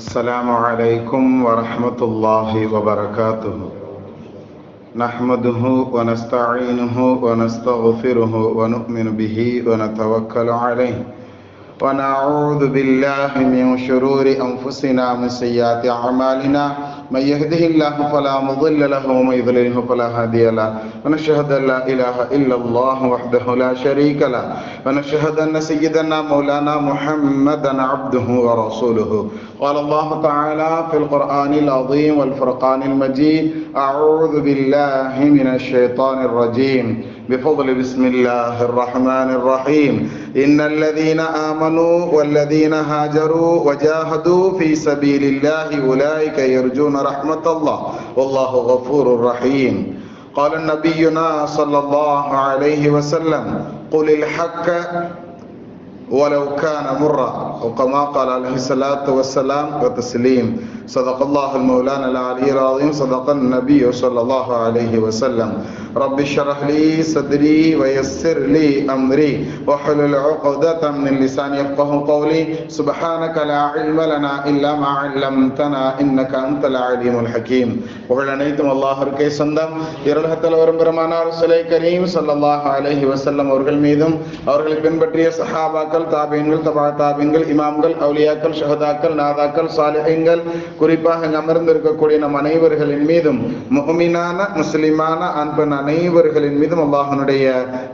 السلام عليكم ورحمة الله وبركاته. نحمده ونستعينه ونستغفره ونؤمن به ونتوكل عليه ونعوذ بالله من شرور أنفسنا ومن سيئات أعمالنا. من يهده الله فلا مضل له ومن يضلله فلا هادي له. ونشهد أن لا إله إلا الله وحده لا شريك له ونشهد أن سيدنا مولانا محمدا عبده ورسوله. قال الله تعالى في القرآن العظيم والفرقان المجيد: أعوذ بالله من الشيطان الرجيم بفضل بسم الله الرحمن الرحيم. إن الذين آمنوا والذين هاجروا وجاهدوا في سبيل الله أولئك يرجون رحمة الله والله غفور رحيم. قال نبينا صلى الله عليه وسلم: قل الحق ولو كان مرا، وكما قال عليه الصلاة والسلام وتسليم. صدق الله المولانا العلي العظيم، صدق النبي صلى الله عليه وسلم. رب اشرح لي صدري ويسر لي أمري واحلل عقدة من لساني يفقهوا قولي. سبحانك لا علم لنا إلا ما علمتنا إنك أنت العليم الحكيم. புகழனைத்தும் அல்லாஹ்விற்கே சொந்தம். இரலகத்தில் வரும் பெருமானார் ரசூலை கரீம் ஸல்லல்லாஹு அலைஹி வஸல்லம் அவர்கள் மீதும் அவர்களை பின்பற்றிய சஹாபாக்கள், தாபீன்கள், தபா தாபீன்கள், இமாம்கள், அவுலியாக்கள், ஷஹதாக்கள், நாதாக்கள், சாலிஹீன்கள், குறிப்பாக அமர்ந்திருக்கக்கூடிய நம் அனைவர்களின் மீதும், முஃமினான முஸ்லிமான அன்பன் அனைவர்களின் மீதும் அல்லாஹ்வுடைய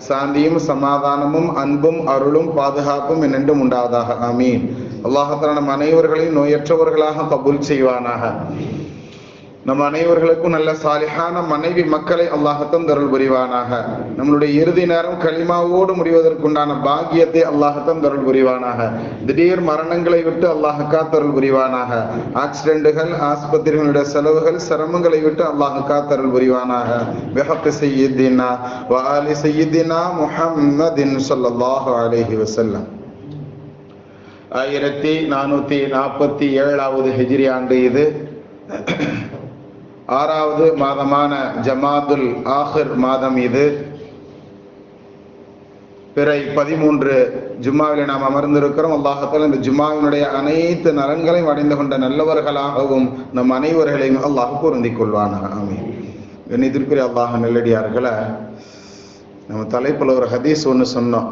சாந்தியும் சமாதானமும் அன்பும் அருளும் பாதுகாப்பும் என்றென்றும் உண்டாவதாக. ஆமீன். அல்லாஹ் தஆலா நம் அனைவர்களையும் நோயற்றவர்களாக கபூல் செய்வானாக. நம் அனைவர்களுக்கும் நல்ல சாலிஹான மனைவி மக்களை அல்லாஹ் தந்தருள் புரிவானாக. நம்மளுடைய இறுதி நேரம் கலிமாவோடு முடிவதற்குண்டான பாக்கியத்தை அல்லாஹ் தந்தருள் புரிவானாக. திடீர் மரணங்களை விட்டு அல்லாஹ் காத்தருள் புரிவானாக. ஆக்சிடென்ட்டுகள், ஆஸ்பத்திரிகளுடைய செலவுகள், சிரமங்களை விட்டு அல்லாஹ் காத்தருள் புரிவானாக. பிஹக்கி சய்யிதினா வ ஆலி சய்யிதினா முஹம்மதின் ஸல்லல்லாஹு அலைஹி வஸல்லம். 1447வது ஹிஜ்ரி ஆண்டு இது. 6வது மாதமான ஜமாதுல் ஆஹிர் மாதம் இது. பிறை 13 ஜும்மாவிலே நாம் அமர்ந்திருக்கிறோம். அல்லாஹ் தஆலா இந்த ஜும்மாவினுடைய அனைத்து நலன்களையும் அடைந்து கொண்ட நல்லவர்களாகவும் நம் அனைவர்களையும் அல்லாஹ் பொருந்திக் கொள்வானாக. ஆமீன். கண்ணியத்திற்குரிய அல்லாஹ் நல்லடியார்களே, நம்ம தலைப்புல ஒரு ஹதீஸ் ஒன்று சொன்னோம்.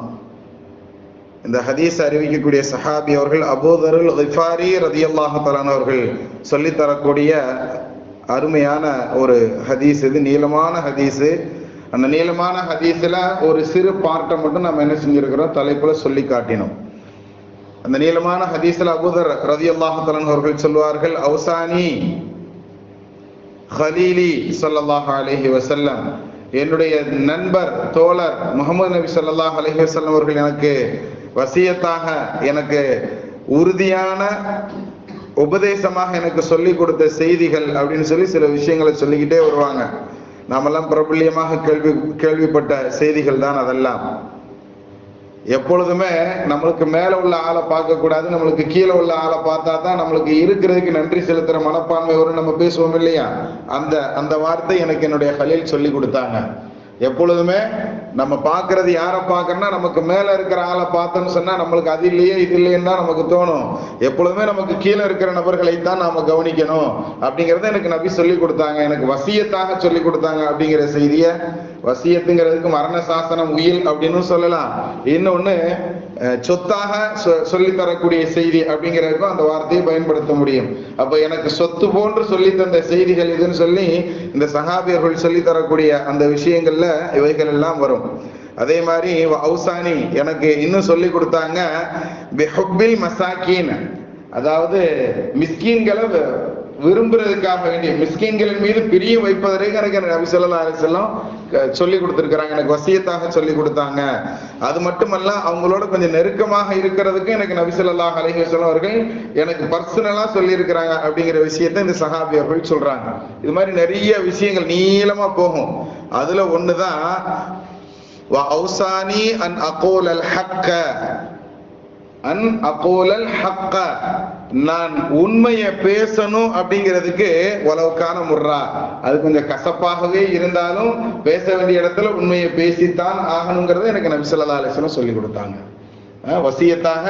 இந்த ஹதீஸ் அறிவிக்கக்கூடிய சஹாபி அவர்கள் அபூதருல் கிஃபாரி ரலியல்லாஹு தஆலா அவர்கள் சொல்லித்தரக்கூடிய அருமையான ஒரு ஹதீஸ். இது நீளமான ஹதீஸு. அந்த நீளமான ஹதீஸில் ஒரு சிறு பார்ட்டை மட்டும் நம்ம என்ன செஞ்சிருக்கிறோம், தலைப்புல சொல்லி காட்டினோம். அந்த நீளமான ஹதீஸில் அபூதர் ரலியல்லாஹு தஆலா அவர்கள் சொல்வார்கள்: அவுசானி ஹலீலி ஸல்லல்லாஹு அலைஹி வஸல்லம், என்னுடைய நண்பர் தோழர் முஹம்மது நபி ஸல்லல்லாஹு அலைஹி வஸல்லம் அவர்கள் எனக்கு வசியத்தாக, எனக்கு உறுதியான உபதேசமாக எனக்கு சொல்லி கொடுத்த செய்திகள் அப்படின்னு சொல்லி சில விஷயங்களை சொல்லிக்கிட்டே வருவாங்க. நாமெல்லாம் பிரபல்யமாக கேள்விப்பட்ட செய்திகள் தான் அதெல்லாம். எப்பொழுதுமே நம்மளுக்கு மேல உள்ள ஆளை பார்க்க கூடாது, நம்மளுக்கு கீழே உள்ள ஆளை பார்த்தா தான் நம்மளுக்கு இருக்கிறதுக்கு நன்றி செலுத்துற மனப்பான்மை வரும். நம்ம பேசுவோம் இல்லையா, அந்த வார்த்தை எனக்கு என்னுடைய ஹலீல் சொல்லி கொடுத்தாங்க. எப்பொழுதுமே நம்ம பார்க்கறது யாரை பார்க்கறோம்னா, நமக்கு மேல இருக்கிற ஆளை பார்த்தோம்னு சொன்னா நம்மளுக்கு அது இல்லையே இது இல்லைன்னு தான் நமக்கு தோணும். எப்பொழுதுமே நமக்கு கீழே இருக்கிற நபர்களை தான் நாம கவனிக்கணும் அப்படிங்கறத எனக்கு நபி சொல்லி கொடுத்தாங்க, எனக்கு வசியத்தாக சொல்லி கொடுத்தாங்க அப்படிங்கிற செய்திய. வசியத்துங்கிறதுக்கு மரண சாசனம், உயில் அப்படின்னு சொல்லலாம். இன்னொன்னு சொத்தாக சொல்லி தரக்கூடிய செய்தி அப்படிங்கிறதுக்கும் அந்த வார்த்தையை பயன்படுத்த முடியும். அப்ப எனக்கு சொத்து போன்று சொல்லி தந்த செய்திகள் இதுன்னு சொல்லி இந்த சஹாபியர்கள் சொல்லி தரக்கூடிய அந்த விஷயங்கள்ல இவைகள் எல்லாம் வரும். அதே மாதிரி அவுசானி எனக்கு இன்னும் சொல்லி கொடுத்தாங்க பிஹுப்பில் மசாக்கீன், அதாவது மிஸ்கீன்களை விரும்புறதுக்காக வேண்டிய, மிஸ்கீன்களின் மீது பிரியம் வைப்பதற்கு எனக்கு நபி ஸல்லல்லாஹு அலைஹி வஸல்லம் சொல்லி கொடுத்துருக்கிறாங்க, எனக்கு வசியத்தாக சொல்லி கொடுத்தாங்க. அது மட்டுமல்ல, அவங்களோட கொஞ்சம் நெருக்கமாக இருக்கிறதுக்கு எனக்கு நபி ஸல்லல்லாஹு அலைஹி வஸல்லம் அவர்கள் எனக்கு பர்சனலா சொல்லி இருக்கிறாங்க அப்படிங்கிற விஷயத்தை இந்த சஹாபி அவர்கள் சொல்றாங்க. இது மாதிரி நிறைய விஷயங்கள் நீளமா போகும். அதுல ஒண்ணுதான் வ அவுசானி அன் அகூலல் ஹக்க, அன் அகூலல் ஹக்க, நான் உண்மையை பேசணும் அப்படிங்கிறதுக்கு உலவுக்கான முர்ரா, அது கொஞ்சம் கசப்பாகவே இருந்தாலும் பேச வேண்டிய இடத்துல உண்மையை பேசித்தான் ஆகணுங்கிறத எனக்கு நபி ஸல்லல்லாஹு அலைஹி வஸல்லம் சொல்லி கொடுத்தாங்க. வசியத்தாக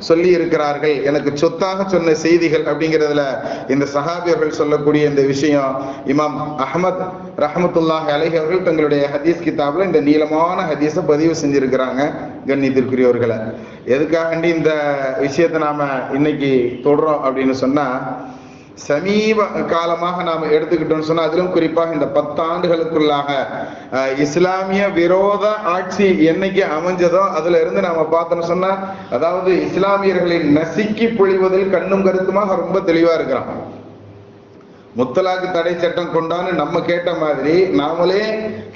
சொல்லி இருக்கிறார்கள், எனக்கு சொத்தாக சொன்ன செய்திகள் அப்படிங்கிறதுல இந்த சஹாபியர்கள் சொல்லக்கூடிய இந்த விஷயம் இமாம் அஹ்மத் ரஹ்மத்துல்லாஹி அலைஹி அவர்கள் தங்களுடைய ஹதீஸ் கிதாப்ல இந்த நீளமான ஹதீஸை பதிவு செஞ்சிருக்கிறாங்க. கண்ணியத்திற்குரியவர்களை, எதுக்காக இந்த விஷயத்தை நாம இன்னைக்கு தொடரோம் அப்படின்னு சொன்னா, சமீப காலமாக நாம எடுத்துக்கிட்டோம்னு சொன்னா, அதிலும் குறிப்பாக இந்த 10 ஆண்டுகளுக்குள்ளாக இஸ்லாமிய விரோத ஆட்சி என்னைக்கு அமைஞ்சதோ அதுல இருந்து நாம பார்த்தோம்னு சொன்னா, அதாவது இஸ்லாமியர்களின் நசுக்கி பொழிவதில் கண்ணும் கருத்துமாக ரொம்ப தெளிவா இருக்கிறான். முத்தலாக்கு தடை சட்டம் கொண்டான்னு நம்ம கேட்ட மாதிரி, நாமளே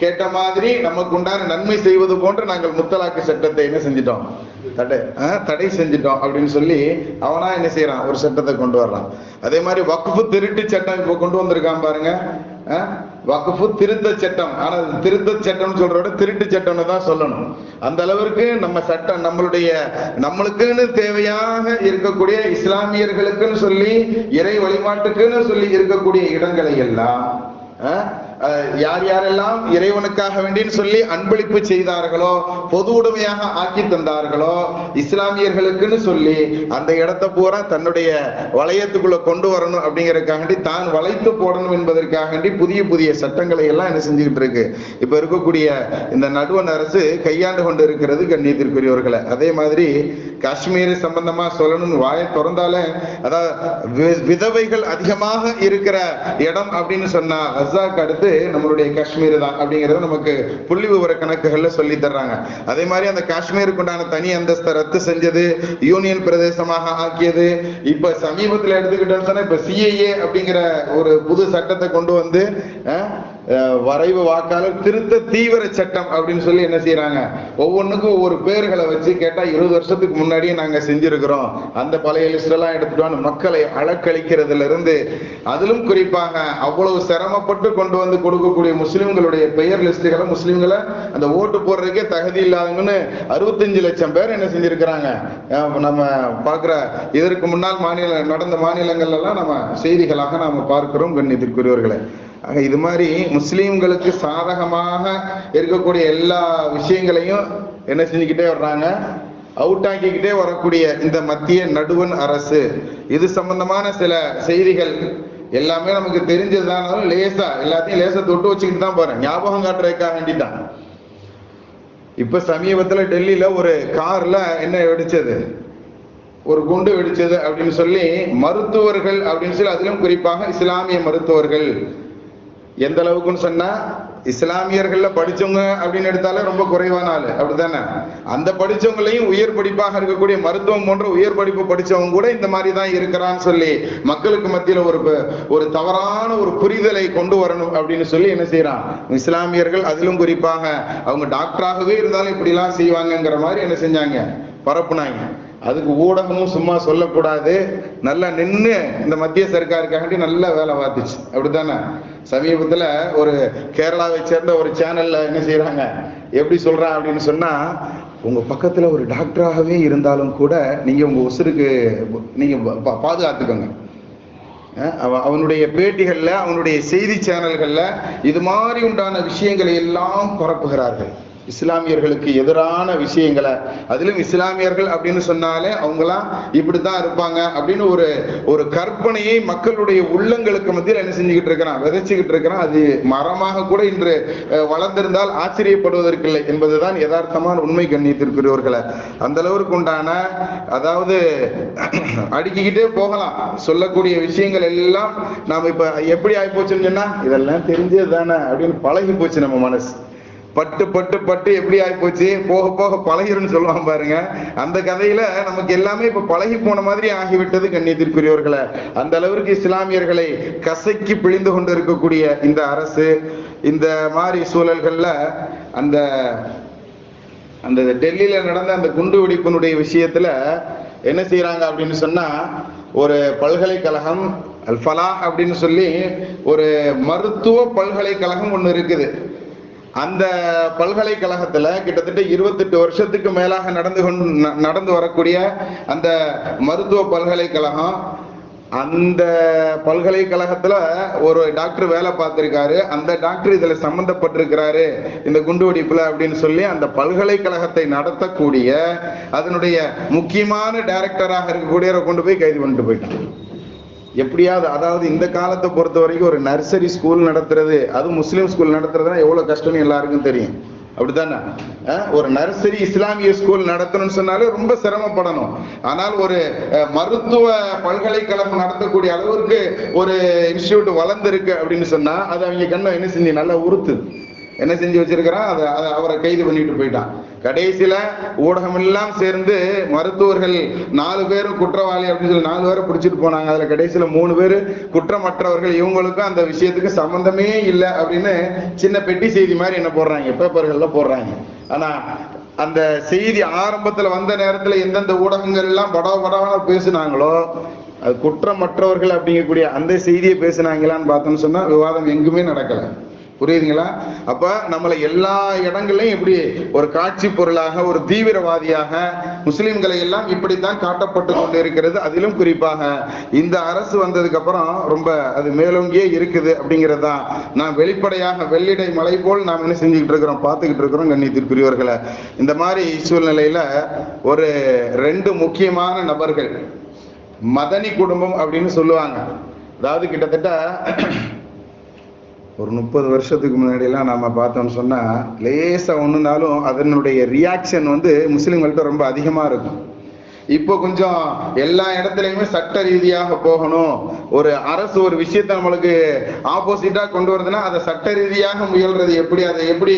கேட்ட மாதிரி நமக்கு உண்டான நன்மை செய்வது போன்று நாங்கள் முத்தலாக்கு சட்டத்தை என்ன செஞ்சிட்டோம், தடை செஞ்சிட்டோம் அப்படின்னு சொல்லி அவனா என்ன செய்யறான், ஒரு சட்டத்தை கொண்டு வர்றான். அதே மாதிரி வக்ஃபு திருட்டு சட்டம் இப்ப கொண்டு வந்திருக்கான் பாருங்க. வக்ஃபு திருத்த சட்டம், ஆனா திருத்த சட்டம் சொல்றோட திருட்டு சட்டம்னு தான் சொல்லணும். அந்த அளவிற்கு நம்ம சட்டம் நம்மளுக்குன்னு தேவையாக இருக்கக்கூடிய இஸ்லாமியர்களுக்குன்னு சொல்லி இறை வழிபாட்டுக்குன்னு சொல்லி இருக்கக்கூடிய இடங்களை எல்லாம் யார் யாரெல்லாம் இறைவனுக்காக வேண்டின்னு சொல்லி அன்பளிப்பு செய்தார்களோ, பொது உடைமையாக ஆக்கி தந்தார்களோ, இஸ்லாமியர்களுக்குன்னு சொல்லி அந்த இடத்தை பூரா தன்னுடைய வளையத்துக்குள்ள கொண்டு வரணும் அப்படிங்கறதுக்காண்டி, தான் வளைத்து போடணும் என்பதற்காக புதிய புதிய சட்டங்களை எல்லாம் என்ன செஞ்சுக்கிட்டு இருக்கு இப்ப இருக்கக்கூடிய இந்த நடுவண் அரசு கையாண்டு கொண்டு இருக்கிறது. கண்ணியத்திற்குரியவர்களை, அதே மாதிரி காஷ்மீர் சம்பந்தமா சொல்லணும்னு வாயை திறந்தாலே, அதாவது விதவைகள் அதிகமாக இருக்கிற இடம் அப்படின்னு சொன்னா அசாக்கு அடுத்து நம்மளுடைய காஷ்மீர் தான் அப்படிங்கறத நமக்கு புள்ளி விவர கணக்குகள்ல சொல்லி தர்றாங்க. அதே மாதிரி அந்த காஷ்மீருக்கு உண்டான தனி அந்தஸ்தை ரத்து செஞ்சது, யூனியன் பிரதேசமாக ஆக்கியது, இப்ப சமீபத்தில் எடுத்துக்கிட்டோம்னு சொன்னா இப்ப சிஏஏ அப்படிங்கிற ஒரு புது சட்டத்தை கொண்டு வந்து வரைவு வாக்காளர் திருத்த தீவிர சட்டம் அப்படின்னு சொல்லி என்ன செய்யறாங்க, ஒவ்வொன்றுக்கும் ஒவ்வொரு பேர்களை வச்சு கேட்டா 20 வருஷத்துக்கு முன்னாடியே நாங்க செஞ்சிருக்கிறோம், அந்த பழைய லிஸ்ட் எல்லாம் எடுத்துட்டோம், மக்களை அலக்களிக்கிறதுல இருந்து, அதிலும் குறிப்பாக அவ்வளவு சிரமப்பட்டு கொண்டு வந்து கொடுக்கக்கூடிய முஸ்லிம்களுடைய பெயர் லிஸ்டுகளை, முஸ்லிம்களை அந்த ஓட்டு போடுறதுக்கே தகுதி இல்லாதவங்கன்னு 65 லட்சம் பேர் என்ன செஞ்சிருக்கிறாங்க. நம்ம பார்க்கிற இதற்கு முன்னால் நடந்த மாநிலங்கள் எல்லாம் நம்ம செய்திகளாக நாம பார்க்கிறோம். கண்ணியத்திற்குரியவர்களை, இது மாதிரி முஸ்லிம்களுக்கு சாதகமாக இருக்கக்கூடிய எல்லா விஷயங்களையும் என்ன செஞ்சுக்கிட்டே வர்றாங்க, அவுட் ஆக்கிக்கிட்டே வரக்கூடிய இந்த மத்திய நடுவண் அரசு, இது சம்பந்தமான சில செய்திகள் எல்லாமே நமக்கு தெரிஞ்சதுதானாலும் லேசா எல்லாத்தையும் லேசா தொட்டு வச்சுக்கிட்டு தான் போறேன், ஞாபகம் காட்டுறதுக்காக வேண்டிதான். இப்ப சமீபத்துல டெல்லியில ஒரு கார்ல என்ன வெடிச்சது, ஒரு குண்டு வெடிச்சது அப்படின்னு சொல்லி மருத்துவர்கள் அப்படின்னு சொல்லி, அதிலும் குறிப்பாக இஸ்லாமிய மருத்துவர்கள், எந்த அளவுக்குன்னு சொன்னா இஸ்லாமியர்கள்ல படிச்சவங்க அப்படின்னு எடுத்தாலே ரொம்ப குறைவான ஆளு அப்படித்தானே, அந்த படிச்சவங்களையும் உயர் படிப்பாக இருக்கக்கூடிய மருத்துவம் போன்ற உயர் படிப்பு படிச்சவங்க கூட இந்த மாதிரி தான் இருக்கிறான்னு சொல்லி மக்களுக்கு மத்தியில ஒரு தவறான ஒரு புரிதலை கொண்டு வரணும் அப்படின்னு சொல்லி என்ன செய்யறான் இஸ்லாமியர்கள், அதிலும் குறிப்பாக அவங்க டாக்டராகவே இருந்தாலும் இப்படி எல்லாம் செய்வாங்கங்கிற மாதிரி என்ன செஞ்சாங்க, பரப்புனாங்க. அதுக்கு ஊடகமும் சும்மா சொல்லக்கூடாது, நல்லா நின்று இந்த மத்திய சர்க்காருக்காண்டி நல்ல வேலை பார்த்துச்சு அப்படித்தானே. சமீபத்துல ஒரு கேரளாவை சேர்ந்த ஒரு சேனல்ல என்ன செய்யறாங்க, எப்படி சொல்றான் அப்படின்னு சொன்னா, உங்க பக்கத்துல ஒரு டாக்டராகவே இருந்தாலும் கூட நீங்க உங்க உசுருக்கு நீங்க பாதுகாத்துக்கோங்க. அவனுடைய பேட்டிகள்ல, அவனுடைய செய்தி சேனல்கள்ல இது மாதிரி உண்டான விஷயங்களை எல்லாம் பரப்புகிறார்கள். இஸ்லாமியர்களுக்கு எதிரான விஷயங்களை, அதிலும் இஸ்லாமியர்கள் அப்படின்னு சொன்னாலே அவங்களாம் இப்படித்தான் இருப்பாங்க அப்படின்னு ஒரு கற்பனையை மக்களுடைய உள்ளங்களுக்கு மத்தியில் என்ன செஞ்சுக்கிட்டு இருக்கிறான், விதைச்சுக்கிட்டு இருக்கிறான். அது மரமாக கூட இன்று வளர்ந்திருந்தால் ஆச்சரியப்படுவதற்கில்லை என்பதுதான் யதார்த்தமான உண்மை. கண்ணியத்திற்குரியவர்களை, அந்த அளவுக்கு உண்டான, அதாவது அடுக்கிக்கிட்டே போகலாம் சொல்லக்கூடிய விஷயங்கள் எல்லாம். நாம இப்ப எப்படி ஆயிப்போச்சுன்னு சொன்னா, இதெல்லாம் தெரிஞ்சது தானே அப்படின்னு பழகி போச்சு நம்ம மனசு. பட்டு பட்டு பட்டு எப்படி ஆகி போச்சு, போக போக பழகிருன்னு சொல்லுவாங்க பாருங்க, அந்த கதையில நமக்கு எல்லாமே இப்ப பழகி போன மாதிரி ஆகிவிட்டது. கண்ணியத்திற்குரியவர்களை, அந்த அளவிற்கு இஸ்லாமியர்களை கசக்கி பிழிந்து கொண்டு இருக்கக்கூடிய இந்த அரசு, இந்த மாதிரி சூழல்கள்ல அந்த அந்த டெல்லியில நடந்த அந்த குண்டு வெடிப்பினுடைய விஷயத்துல என்ன செய்யறாங்க அப்படின்னு சொன்னா, ஒரு பல்கலைக்கழகம் அல் ஃபலாஹ் அப்படின்னு சொல்லி ஒரு மருத்துவ பல்கலைக்கழகம் ஒண்ணு இருக்குது. அந்த பல்கலைக்கழகத்துல கிட்டத்தட்ட 28 வருஷத்துக்கு மேலாக நடந்து வரக்கூடிய அந்த மருத்துவ பல்கலைக்கழகம் அந்த பல்கலைக்கழகத்துல ஒரு டாக்டர் வேலை பார்த்திருக்காரு, அந்த டாக்டர் இதுல சம்பந்தப்பட்டிருக்கிறாரு இந்த குண்டு வெடிப்புல அப்படின்னு சொல்லி அந்த பல்கலைக்கழகத்தை நடத்தக்கூடிய அதனுடைய முக்கியமான டைரக்டராக இருக்கக்கூடியவரை கொண்டு போய் கைது பண்ணிட்டு போயிட்டான். எப்படியாவது, அதாவது இந்த காலத்தை பொறுத்த வரைக்கும் ஒரு நர்சரி ஸ்கூல் நடத்துறது, அது முஸ்லீம் ஸ்கூல் நடத்துறதுனா எவ்வளவு கஷ்டம்னு எல்லாருக்கும் தெரியும், அப்படித்தானே? ஒரு நர்சரி இஸ்லாமிய ஸ்கூல் நடத்தணும்னு சொன்னாலே ரொம்ப சிரமப்படணும். ஆனால் ஒரு மருத்துவ பல்கலைக்கழகம் நடத்தக்கூடிய அளவிற்கு ஒரு இன்ஸ்டிடியூட் வளர்ந்துருக்கு அப்படின்னு சொன்னா அது அவங்க கண்ணை என்ன செஞ்சு நல்லா உறுத்து என்ன செஞ்சு வச்சிருக்கிறான், அதை அவரை கைது பண்ணிட்டு போயிட்டான். கடைசியில ஊடகம் எல்லாம் சேர்ந்து மருத்துவர்கள் 4 பேரும் குற்றவாளி அப்படின்னு சொல்லி 4 பேரை பிடிச்சிட்டு போனாங்க. அதுல கடைசியில 3 பேர் குற்றமற்றவர்கள், இவங்களுக்கும் அந்த விஷயத்துக்கு சம்பந்தமே இல்லை அப்படின்னு சின்ன பெட்டி செய்தி மாதிரி என்ன போடுறாங்க, பேப்பர்கள்ல போடுறாங்க. ஆனா அந்த செய்தி ஆரம்பத்துல வந்த நேரத்துல எந்தெந்த ஊடகங்கள் எல்லாம் படவ பேசுனாங்களோ அது குற்றமற்றவர்கள் அப்படிங்கக்கூடிய அந்த செய்தியை பேசுனாங்களான்னு பார்த்தோம்னு சொன்னா விவாதம் எங்குமே நடக்கல. புரியுதுங்களா? அப்ப நம்மளை எல்லா இடங்களையும் இப்படி ஒரு காட்சி பொருளாக, ஒரு தீவிரவாதியாக முஸ்லிம்களை எல்லாம் இப்படித்தான் காட்டப்பட்டு கொண்டு இருக்கிறது. அதிலும் குறிப்பாக இந்த அரசு வந்ததுக்கு அப்புறம் ரொம்ப அது மேலோங்கியே இருக்குது அப்படிங்கிறதான் நான் வெளிப்படையாக வெள்ளிடை மலை போல் நாம் என்ன செஞ்சுக்கிட்டு இருக்கிறோம், பார்த்துக்கிட்டு இருக்கிறோம். கண்ணியத்திற்குரியவர்களை, இந்த மாதிரி சூழ்நிலையில ஒரு 2 முக்கியமான நபர்கள் மதனி குடும்பம் அப்படின்னு சொல்லுவாங்க. அதாவது கிட்டத்தட்ட ஒரு 30 வருஷத்துக்கு முன்னாடி எல்லாம் நாம பார்த்தோம்னு சொன்னா லேசா ஒண்ணுனாலும் அதனுடைய ரியாக்ஷன் முஸ்லிம்கள்ட்ட ரொம்ப அதிகமா இருக்கும். இப்போ கொஞ்சம் எல்லா இடத்துலயுமே சட்ட ரீதியாக போகணும், ஒரு அரசு ஒரு விஷயத்தை நம்மளுக்கு ஆப்போசிட்டா கொண்டு வருதுன்னா அதை சட்ட ரீதியாக முயல்றது எப்படி, அதை எப்படி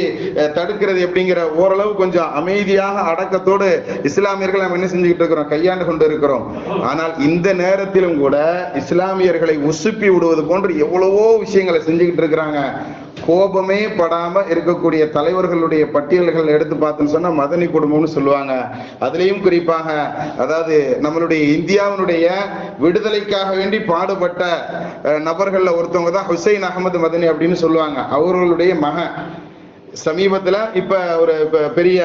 தடுக்கிறது எப்படிங்கிற ஓரளவு கொஞ்சம் அமைதியாக அடக்கத்தோடு இஸ்லாமியர்கள் நம்ம என்ன செஞ்சுக்கிட்டு இருக்கிறோம், கையாண்டு கொண்டு இருக்கிறோம். ஆனால் இந்த நேரத்திலும் கூட இஸ்லாமியர்களை உசுப்பி விடுவது போன்று எவ்வளவோ விஷயங்களை செஞ்சுக்கிட்டு இருக்கிறாங்க. கோபமே படாம இருக்கக்கூடிய தலைவர்களுடைய பட்டியல்கள் எடுத்து பார்த்தோம்னு சொன்னா மதனி குடும்பம்னு சொல்லுவாங்க. அதுலயும் குறிப்பாக அதாவது நம்மளுடைய இந்தியாவினுடைய விடுதலைக்காக வேண்டி பாடுபட்ட நபர்கள்ல ஒருத்தவங்க தான் ஹுசைன் அகமது மதனி அப்படின்னு சொல்லுவாங்க. அவர்களுடைய மகன் சமீபத்துல இப்ப ஒரு பெரிய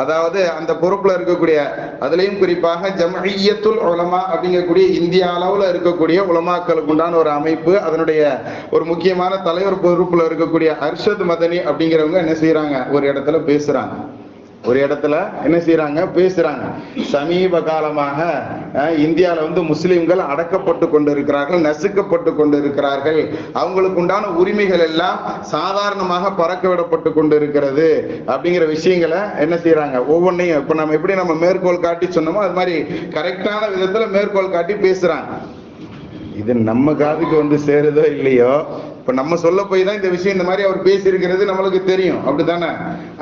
அதாவது அந்த பொறுப்புல இருக்கக்கூடிய, அதுலயும் குறிப்பாக ஜம்இய்யத்துல் உலமா அப்படிங்கக்கூடிய இந்தியா அளவுல இருக்கக்கூடிய உலமாக்களுக்கு உண்டான ஒரு அமைப்பு, அதனுடைய ஒரு முக்கியமான தலைவர் பொறுப்புல இருக்கக்கூடிய அர்ஷத் மதனி அப்படிங்கிறவங்க என்ன செய்யறாங்க, ஒரு இடத்துல பேசுறாங்க. பேசுறாங்க. சமீப காலமாக இந்தியாவில் முஸ்லிம்கள் அடக்கப்பட்டு கொண்டிருக்கிறார்கள், நசுக்கப்பட்டு கொண்டிருக்கிறார்கள், அவங்களுக்கு உண்டான உரிமைகள் எல்லாம் சாதாரணமாக பறக்க விடப்பட்டு கொண்டிருக்கிறது அப்படிங்கிற விஷயங்களை என்ன செய்யறாங்க, ஒவ்வொன்றையும் இப்ப நம்ம எப்படி நம்ம மேற்கோள் காட்டி சொன்னோமோ அது மாதிரி கரெக்டான விதத்துல மேற்கோள் காட்டி பேசுறாங்க. இது நம்ம காதுக்கு சேருதோ இல்லையோ, இப்ப நம்ம சொல்ல போய் தான் இந்த விஷயம் இந்த மாதிரி அவர் பேசியிருக்கிறது நம்மளுக்கு தெரியும், அப்படித்தானே?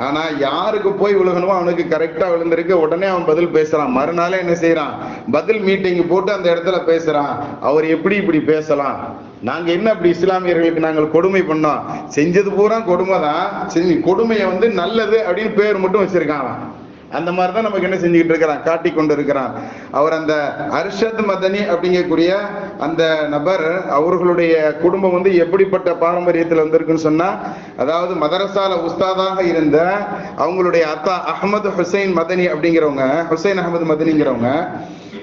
ஆனா யாருக்கு போய் விழுகணுமோ அவனுக்கு கரெக்டா விழுந்திருக்கு, உடனே அவன் பதில் பேசலாம். மறுநாளே என்ன செய்யறான், பதில் மீட்டிங் போட்டு அந்த இடத்துல பேசுறான். அவர் எப்படி இப்படி பேசலாம், நாங்க என்ன அப்படி இஸ்லாமியர்களுக்கு நாங்கள் கொடுமை பண்ணோம், செஞ்சது பூரா கொடுமை தான், கொடுமையை நல்லது அப்படின்னு பேர் மட்டும் வச்சிருக்காங்க. அந்த மாதிரிதான் நமக்கு என்ன செஞ்சுக்கிட்டு இருக்கிறான், காட்டி கொண்டு இருக்கிறான். அவர் அந்த அர்ஷத் மதனி அப்படிங்கக்கூடிய அந்த நபர், அவர்களுடைய குடும்பம் எப்படிப்பட்ட பாரம்பரியத்தில் வந்திருக்குன்னு சொன்னா, அதாவது மதரசால உஸ்தாதாக இருந்த அவங்களுடைய அத்தா அஹமது ஹுசைன் மதனி அப்படிங்கிறவங்க, ஹுசைன் அகமது மதனிங்கிறவங்க,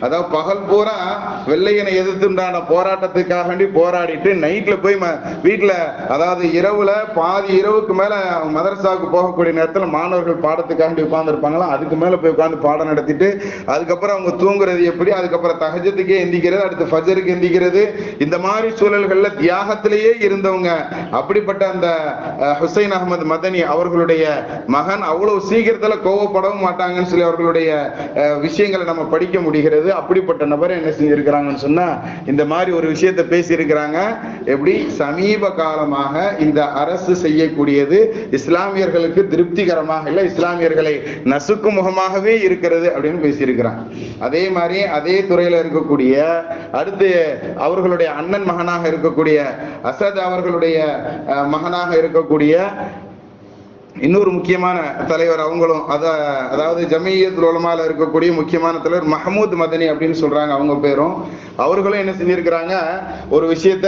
அதாவது பகல் பூரா வெள்ளையனை எதிர்த்துண்டான போராட்டத்துக்காக வேண்டி போராடிட்டு நைட்ல போய் வீட்டுல, அதாவது இரவுல பாதி இரவுக்கு மேல மதரசாவுக்கு போகக்கூடிய நேரத்துல மாணவர்கள் பாடத்துக்காண்டி உட்கார்ந்து இருப்பாங்களா, அதுக்கு மேல போய் உட்கார்ந்து பாடம் நடத்திட்டு அதுக்கப்புறம் அவங்க தூங்குறது எப்படி, அதுக்கப்புறம் தஹஜ்ஜுக்கே எந்திக்கிறது, அடுத்து ஃபஜ்ருக்கு எந்திக்கிறது, இந்த மாதிரி சூழல்கள்ல தியாகத்திலேயே இருந்தவங்க. அப்படிப்பட்ட அந்த ஹுசைன் அகமது மதனி அவர்களுடைய மகன் அவ்வளவு சீக்கிரத்துல கோவப்படவும் மாட்டாங்கன்னு சொல்லி அவர்களுடைய விஷயங்களை நம்ம படிக்க முடிகிறது. அப்படிப்பட்ட நபரை என்ன செஞ்சிருக்கிறாங்கன்னு சொன்னா இந்த மாதிரி ஒரு விஷயத்தை பேசி இருக்கிறாங்க. எப்படி சமீப காலமாக இந்த அரசு செய்யக்கூடியது இஸ்லாமியர்களுக்கு திருப்திகரமாக இல்லை, இஸ்லாமியர்களை நசுக்கும் முகமாகவே இருக்கிறது அப்படின்னு பேசியிருக்கிறாங்க. அதே மாதிரி அதே துறையில இருக்கக்கூடிய அடுத்து அவர்களுடைய அண்ணன் மகனாக இருக்கக்கூடிய அசத் அவர்களுடைய மகனாக இருக்கக்கூடிய இன்னொரு முக்கியமான தலைவர், அவங்களும் அதாவது ஜமியத்துல் உலமால இருக்கக்கூடிய முக்கியமான தலைவர் மஹமூத் மதனி அப்படின்னு சொல்றாங்க அவங்க பேரும். அவர்களும் என்ன செஞ்சிருக்கிறாங்க, ஒரு விஷயத்த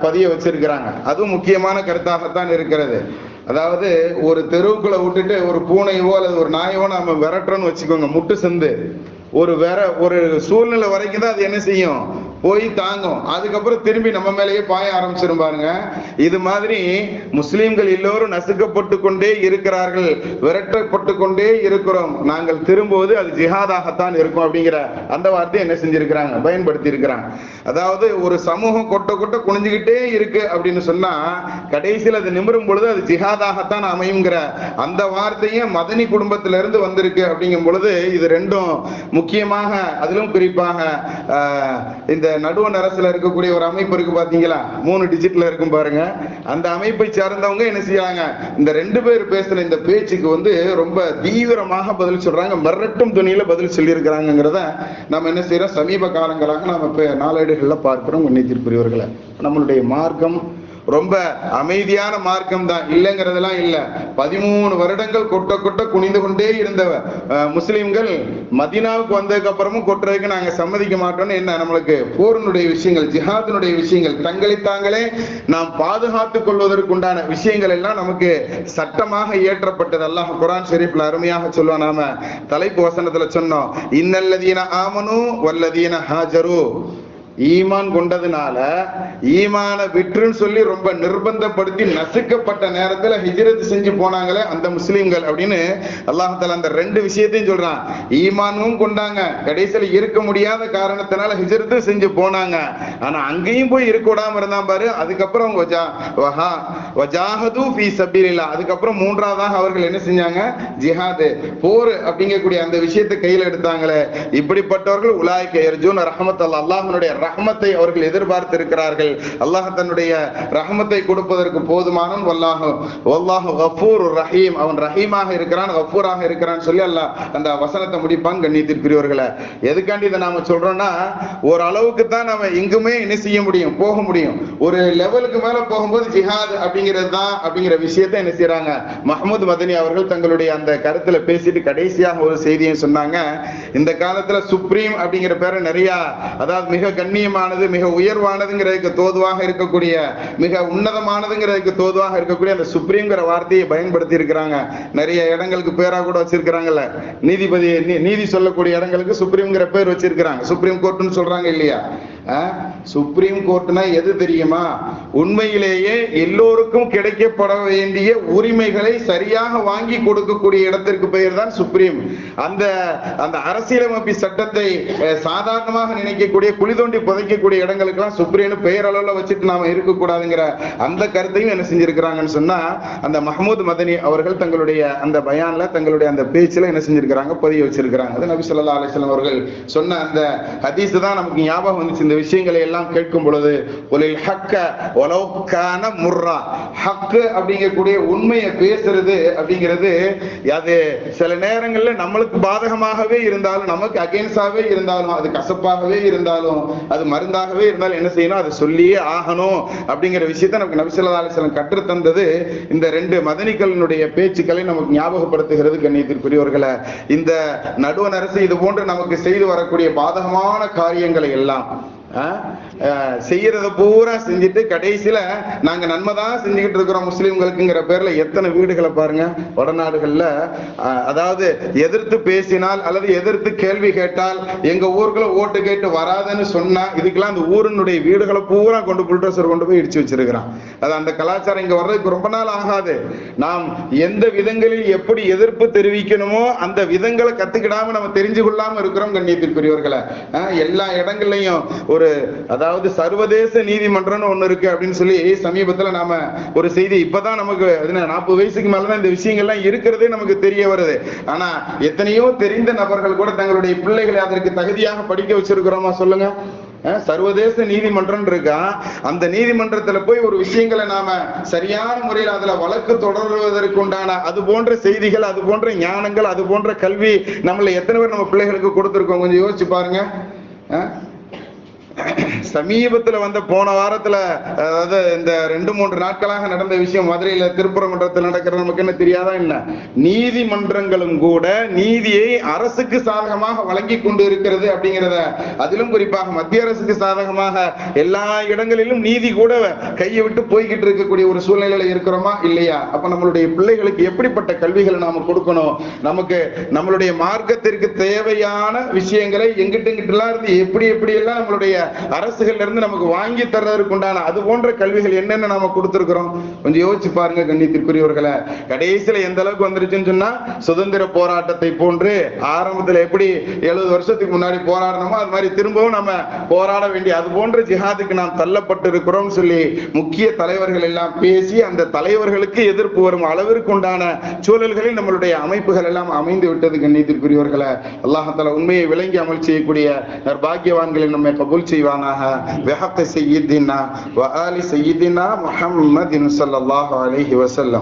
பதிய வச்சிருக்கிறாங்க. அதுவும் முக்கியமான கருத்தாகத்தான் இருக்கிறது. அதாவது ஒரு தெருவுக்குள்ள விட்டுட்டு ஒரு பூனையவோ அல்லது ஒரு நாயவோ நாம விரட்டுறோம்னு வச்சுக்கோங்க, முட்டு சந்து ஒரு சூழ்நிலை வரைக்கும் தான் அது என்ன செய்யும், போய் தாங்கும், அதுக்கப்புறம் திரும்பி நம்ம மேலேயே பாய ஆரம்பிச்சிரும் பாருங்க. இது மாதிரி முஸ்லிம்கள் எல்லோரும் நசுக்கப்பட்டு கொண்டே இருக்கிறார்கள், விரட்டப்பட்டு கொண்டே இருக்கிறோம், நாங்கள் திரும்புவது அது ஜிஹாதாகத்தான் இருக்கும் அப்படிங்கிற அந்த வார்த்தையை என்ன செஞ்சிருக்கிறாங்க, பயன்படுத்தி இருக்கிறாங்க. அதாவது ஒரு சமூகம் கொட்ட கொட்ட குனிஞ்சுக்கிட்டே இருக்கு அப்படின்னு சொன்னா கடைசியில் அது நிமிரும் பொழுது அது ஜிஹாதாகத்தான் அமையுங்கிற அந்த வார்த்தையும் மதனி குடும்பத்திலிருந்து வந்திருக்கு. அப்படிங்கும் பொழுது இது ரெண்டும் முக்கியமாக, அதிலும் குறிப்பாக இந்த நடுவண் அரசுல இருக்கக்கூடிய ஒரு அமைப்பு இருக்கு பாத்தீங்களா, 3 டிஜிட்ல இருக்கும் பாருங்க, அந்த அமைப்பை சார்ந்தவங்க என்ன செய்யறாங்க, இந்த 2 பேர் பேசுற இந்த பேச்சுக்கு ரொம்ப தீவிரமாக பதில் சொல்றாங்க, மிரட்டும் துணியில பதில் சொல்லி இருக்கிறாங்கிறத நம்ம என்ன செய்யறோம், சமீப காலங்களாக நாம நாளேடுகள்ல பார்க்கிறோம். கண்ணியத்திற்குரியவர்களை, நம்மளுடைய மார்க்கம் ரொம்ப அமைதியான மார்க்கம் தான், இல்லைங்கிறதெல்லாம் இல்ல. 13 வருடங்கள் கொட்ட கொட்ட குனிந்து கொண்டே இருந்த முஸ்லிம்கள் மதீனாவுக்கு வந்ததுக்கு அப்புறமும் கொட்டுறதுக்கு நாங்க சம்மதிக்க மாட்டோம்னு என்ன, நம்மளுக்கு போரினுடைய விஷயங்கள், ஜிஹாதினுடைய விஷயங்கள், தங்களை தாங்களே நாம் பாதுகாத்துக் கொள்வதற்குண்டான விஷயங்கள் எல்லாம் நமக்கு சட்டமாக இயற்றப்பட்டது. அல்லாஹ் குர்ஆன் ஷரீஃப்ல அருமையாக சொல்லுவோம், நாம தலைப்பு வசனத்துல சொன்னோம், இன்னல்லதீன ஆமனு வல்லதீன ஹாஜரு, ஈமான் கொண்டதுனால ஈமான விற்றுன்னு சொல்லி ரொம்ப நிர்பந்தப்படுத்தி நசுக்கப்பட்ட நேரத்துல ஹிஜ்ரத் செஞ்சு போனாங்களே அந்த முஸ்லிம்கள் அப்படின்னு அல்லாஹ் தஆலா அந்த 2 விஷயத்தையும் சொல்றான். ஈமானும் கொண்டாங்க, கடைசியில இருக்க முடியாத காரணத்தினால ஹிஜ்ரத் செஞ்சு போனாங்க, ஆனா அங்கேயும் போய் இருக்க விடாம இருந்தான் பாரு. அதுக்கப்புறம் அவங்க வஜாஹது ஃபீ சபீலில்லாஹ், அதுக்கப்புறம் 3ஆவதாக அவர்கள் என்ன செஞ்சாங்க, ஜிஹாத், போர் அப்படிங்கக்கூடிய அந்த விஷயத்தை கையில எடுத்தாங்களே, இப்படிப்பட்டவர்கள் உலாயிக யர்ஜூன ரஹ்மத்தல்லாஹ், அல்லாஹ்வுடைய ரஹ்மத்தை அவர்கள் எதிர்பார்த்து இருக்கிறார்கள். அல்லாஹ் தன்னுடைய ரஹ்மத்தை கொடுப்பதற்கு போதுமானவன். வல்லாஹு கஃபூருர் ரஹீம், அவன் ரஹீமாக இருக்கிறான், கஃபூராக இருக்கிறான் சொல்லி அல்லாஹ் அந்த வசனத்தை முடிப்பான். கண்ணியத்திற்குரியவர்களே, எதுக்காண்டி இதை நாம சொல்றோம்னா, ஒரு அளவுக்கு தான் நாம எங்குமே என்ன செய்ய முடியும், போக முடியும். ஒரு லெவலுக்கு மேல போகும்போது ஜிஹாத் அப்படிங்கிறது தான் அப்படிங்கிற விஷயத்தை என்ன செய்யறாங்க, மஹ்மூத் மதனி அவர்கள் தங்களுடைய அந்த கருத்துல பேசிட்டு கடைசியாக ஒரு செய்தியை சொன்னாங்க. இந்த காலத்துல சுப்ரீம் அப்படிங்கிற பேரை நிறைய, அதாவது மிக கண்ணியமானது, மிக உயர்வானதுங்கிறதுக்கு தோதுவாக இருக்கக்கூடிய, மிக உன்னதமானதுங்கிறதுக்கு தோதுவாக இருக்கக்கூடிய அந்த சுப்ரீம்ங்கிற வார்த்தையை பயன்படுத்தி இருக்கிறாங்க. நிறைய இடங்களுக்கு பேரா கூட வச்சிருக்கிறாங்கல்ல, நீதிபதி நீதி சொல்லக்கூடிய இடங்களுக்கு சுப்ரீம்ங்கிற பேர் வச்சிருக்கிறாங்க, சுப்ரீம் கோர்ட்னு சொல்றாங்க இல்லையா. சுப்ரீம் கோர்ட்னா எது தெரியுமா, உண்மையிலேயே எல்லோருக்கும் கிடைக்கப்பட வேண்டிய உரிமைகளை சரியாக வாங்கி கொடுக்கக்கூடிய இடத்திற்கு பெயர் தான் சுப்ரீம். அந்த அந்த அரசியலமைப்பு சட்டத்தை சாதாரணமாக நினைக்கக்கூடிய, குழி தோண்டி புதைக்கக்கூடிய இடங்களுக்கெல்லாம் சுப்ரீம் பெயர் அளவுல வச்சுட்டு நாம இருக்கக்கூடாதுங்கிற அந்த கருத்தையும் என்ன செஞ்சிருக்கிறாங்கன்னு சொன்னா, அந்த மஹ்மூத் மதனி அவர்கள் தங்களுடைய அந்த பயான்ல, தங்களுடைய அந்த பேச்சுல என்ன செஞ்சிருக்கிறாங்க, பதிய வச்சிருக்கிறாங்க. அது நபி ஸல்லல்லாஹு அலைஹி வஸல்லம் அவர்கள் சொன்ன அந்த ஹதீஸ் தான் நமக்கு ஞாபகம் வந்துச்சு. இந்த விஷயங்களை எல்லாம் கேட்கும் பொழுது, ஒலில் ஹக்க வலவ் கான முர்ரா, ஹக் அப்படிங்கக்கூடிய உண்மையை பேசுறது அப்படிங்கிறது அது சில நேரங்கள்ல நம்மளுக்கு பாதகமாகவே இருந்தாலும், நமக்கு அகைன்ஸ்டாவே இருந்தாலும், அது கசப்பாகவே இருந்தாலும், அது மருந்தாகவே இருந்தாலும் என்ன செய்யணும், அதை சொல்லியே ஆகணும் அப்படிங்கிற விஷயத்தை நமக்கு நபி ஸல்லல்லாஹு அலைஹி வஸல்லம் கற்று தந்தது இந்த 2 மதனிகளினுடைய பேச்சுக்களை நமக்கு ஞாபகப்படுத்துகிறது. கண்ணியத்திற்குரியவர்களை, இந்த நடுவண் அரசு இது போன்று நமக்கு செய்து வரக்கூடிய பாதகமான காரியங்களை எல்லாம் செய்யறத பூரா செஞ்சுட்டு கடைசியில நாங்க நன்மைதான் செஞ்சுக்கிட்டு இருக்கிறோம் முஸ்லிம்களுக்குங்கிற பேர்ல எத்தனை வீடுகளை பாருங்க வடநாடுகள்ல. அதாவது எதிர்த்து பேசினால் அல்லது எதிர்த்து கேள்வி கேட்டால் எங்க ஊருக்குள்ள ஓட்டு கேட்டு வராதுன்னு சொன்னா, இதுக்கெல்லாம் அந்த ஊரினுடைய வீடுகளை பூரா கொண்டு புல்டோசர் கொண்டு போய் இடிச்சு வச்சிருக்கிறான். அது அந்த கலாச்சாரம் இங்க வர்றதுக்கு ரொம்ப நாள் ஆகாது. நாம் எந்த விதங்களில் எப்படி எதிர்ப்பு தெரிவிக்கணுமோ அந்த விதங்களை கத்துக்கிடாம நம்ம தெரிஞ்சு கொள்ளாம இருக்கிறோம். கண்ணியத்திற்குரியவர்களை, எல்லா இடங்கள்லயும் ஒரு, அதாவது சர்வதேச நீதிமன்றம் ஒண்ணு இருக்கு அப்படின்னு சொல்லி சமீபத்துல நாம ஒரு செய்தி, இப்பதான் நமக்கு 40 வயசுக்கு மேலதான் இந்த விஷயங்கள்லாம் இருக்கிறதே நமக்கு தெரிய வருது. ஆனா எத்தனையோ தெரிந்த நபர்கள் கூட தங்களுடைய பிள்ளைகளை அதற்கு தகுதியாக படிக்க வச்சிருக்கிறோமா சொல்லுங்க. சர்வதேச நீதிமன்றம் இருக்கா, அந்த நீதிமன்றத்துல போய் ஒரு விஷயங்களை நாம சரியான முறையில் அதுல வழக்கு தொடர்வதற்கு உண்டான அது போன்ற செய்திகள், அது போன்ற ஞானங்கள், அது போன்ற கல்வி நம்மள எத்தனை பேர் நம்ம பிள்ளைகளுக்கு கொடுத்திருக்கோம், கொஞ்சம் யோசிச்சு பாருங்க. சமீபத்துல போன வாரத்துல, அதாவது இந்த 2-3 நாட்களாக நடந்த விஷயம், மதுரையில திருப்பரங்குன்றத்தில் நடக்கிறது நமக்கு என்ன தெரியாதா என்ன? நீதிமன்றங்களும் கூட நீதியை அரசுக்கு சாதகமாக வழங்கி கொண்டு இருக்கிறது அப்படிங்கிறத, அதிலும் குறிப்பாக மத்திய அரசுக்கு சாதகமாக எல்லா இடங்களிலும் நீதி கூட கையை விட்டு போய்கிட்டு இருக்கக்கூடிய ஒரு சூழ்நிலையில இருக்கிறோமா இல்லையா? அப்ப நம்மளுடைய பிள்ளைகளுக்கு எப்படிப்பட்ட கல்விகளை நாம கொடுக்கணும், நமக்கு நம்மளுடைய மார்க்கத்திற்கு தேவையான விஷயங்களை எங்கிட்ட இருந்து எப்படி எல்லாம் நம்மளுடைய அரசுகள்ல இருந்து நமக்கு வாங்கி தர்றதுக்கு உண்டான அது போன்ற கல்விகள் என்னென்ன நாம கொடுத்திருக்கிறோம் கொஞ்சம் யோசிச்சு பாருங்க கண்ணியத்திற்குரியவர்களை. கடைசியில எந்த அளவுக்கு வந்துருச்சுன்னு சொன்னா சுதந்திர போராட்டத்தை போன்று ஆரம்பத்துல எப்படி 70 வருஷத்துக்கு முன்னாடி போராடணுமோ அது மாதிரி திரும்பவும் நம்ம போராட வேண்டிய அது போன்ற ஜிஹாதுக்கு நாம் தள்ளப்பட்டு இருக்கிறோம் சொல்லி முக்கிய தலைவர்கள் எல்லாம் பேசி அந்த தலைவர்களுக்கு எதிர்ப்பு வரும் அளவிற்கு உண்டான சூழல்களில் நம்மளுடைய அமைப்புகள் எல்லாம் அமைந்து விட்டது கண்ணியத்திற்குரியவர்களை. அல்லாஹ் தஆலா உண்மையை விளங்கி அமல் செய்யக்கூடிய பாக்கியவான்களை நம்மை கபூல் செய்வானாக. வஹக்க சய்யிதினா வ ஆலி சய்யிதினா முஹம்மதின் ஸல்லல்லாஹு அலைஹி வஸல்லம்.